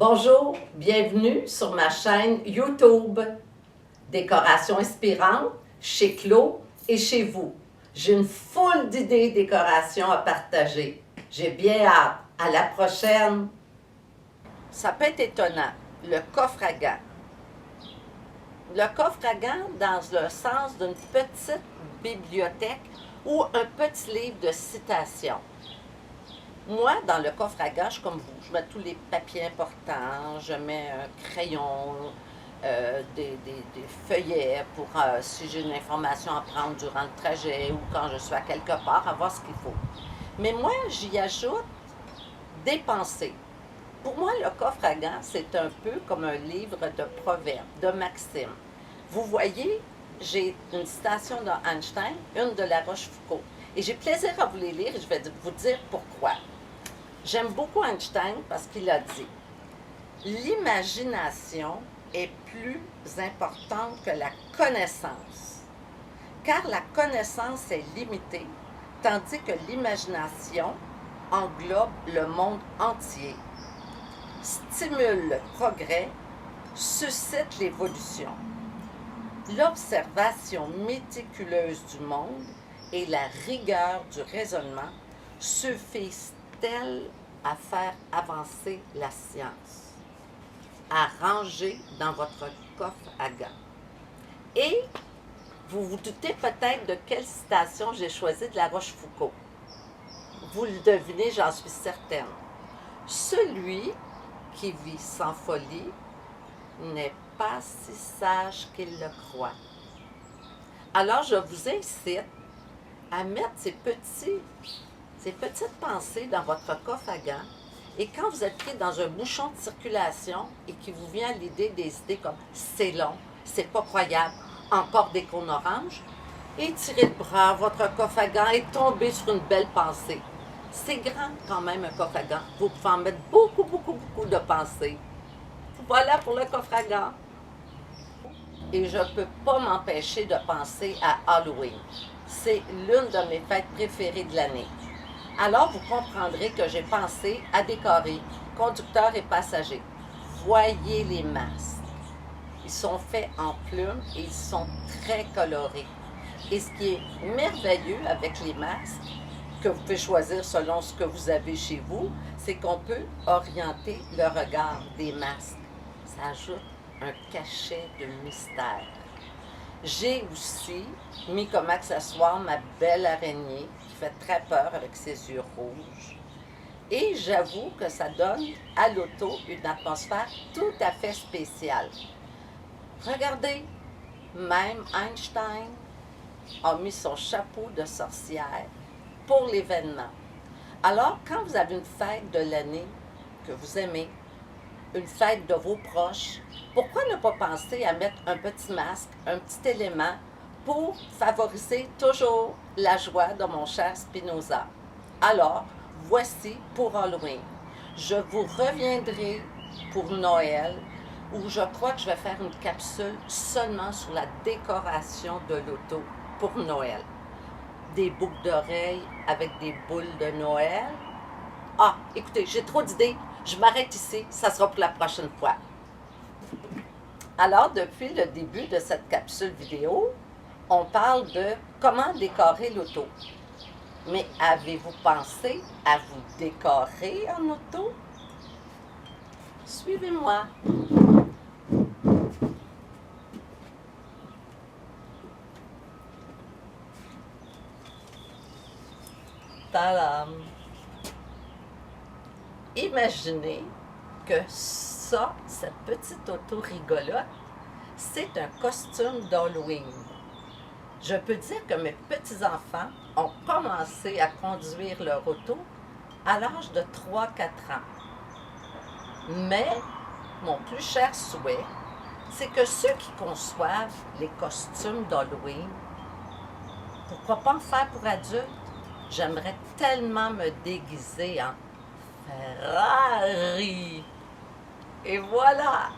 Bonjour, bienvenue sur ma chaîne YouTube Décoration inspirante chez Clos et chez vous. J'ai une foule d'idées décoration à partager. J'ai bien hâte. À la prochaine! Ça peut être étonnant, le coffre à gants. Le coffre à gants dans le sens d'une petite bibliothèque ou un petit livre de citations. Moi, dans le coffre à gants, je suis comme vous. Je mets tous les papiers importants, je mets un crayon, des feuillets pour si j'ai une information à prendre durant le trajet ou quand je suis à quelque part, avoir ce qu'il faut. Mais moi, j'y ajoute des pensées. Pour moi, le coffre à gants, c'est un peu comme un livre de proverbes, de maximes. Vous voyez, j'ai une citation d'Einstein, une de La Rochefoucauld. Et j'ai plaisir à vous les lire et je vais vous dire pourquoi. J'aime beaucoup Einstein parce qu'il a dit « L'imagination est plus importante que la connaissance, car la connaissance est limitée, tandis que l'imagination englobe le monde entier, stimule le progrès, suscite l'évolution. L'observation méticuleuse du monde et la rigueur du raisonnement suffisent-elles à faire avancer la science, à ranger dans votre coffre à gants. » Et vous vous doutez peut-être de quelle citation j'ai choisi de La Rochefoucauld. Vous le devinez, j'en suis certaine. « Celui qui vit sans folie n'est pas si sage qu'il le croit. » Alors, je vous incite à mettre ces petites pensées dans votre coffre à gants et quand vous êtes pris dans un bouchon de circulation et qu'il vous vient à l'idée des idées comme « c'est long, c'est pas croyable, encore des cônes oranges », étirez le bras, votre coffre à gants et tombez sur une belle pensée. C'est grand quand même un coffre à gants. Vous pouvez en mettre beaucoup de pensées. Voilà pour le coffre à gants. Et je ne peux pas m'empêcher de penser à Halloween. C'est l'une de mes fêtes préférées de l'année. Alors, vous comprendrez que j'ai pensé à décorer conducteurs et passagers. Voyez les masques. Ils sont faits en plumes et ils sont très colorés. Et ce qui est merveilleux avec les masques, que vous pouvez choisir selon ce que vous avez chez vous, c'est qu'on peut orienter le regard des masques. Ça ajoute un cachet de mystère. J'ai aussi mis comme accessoire ma belle araignée qui fait très peur avec ses yeux rouges. Et j'avoue que ça donne à l'auto une atmosphère tout à fait spéciale. Regardez, même Einstein a mis son chapeau de sorcière pour l'événement. Alors, quand vous avez une fête de l'année que vous aimez, une fête de vos proches, pourquoi ne pas penser à mettre un petit masque, un petit élément pour favoriser toujours la joie de mon cher Spinoza? Alors, voici pour Halloween. Je vous reviendrai pour Noël où je crois que je vais faire une capsule seulement sur la décoration de l'auto pour Noël. Des boucles d'oreilles avec des boules de Noël. Ah, écoutez, j'ai trop d'idées. Je m'arrête ici. Ça sera pour la prochaine fois. Alors, depuis le début de cette capsule vidéo, on parle de comment décorer l'auto. Mais avez-vous pensé à vous décorer en auto? Suivez-moi. Tadam! Imaginez que ça, cette petite auto rigolote, c'est un costume d'Halloween. Je peux dire que mes petits-enfants ont commencé à conduire leur auto à l'âge de 3-4 ans. Mais mon plus cher souhait, c'est que ceux qui conçoivent les costumes d'Halloween, pourquoi pas en faire pour adultes? J'aimerais tellement me déguiser en Ferrari. Et voilà!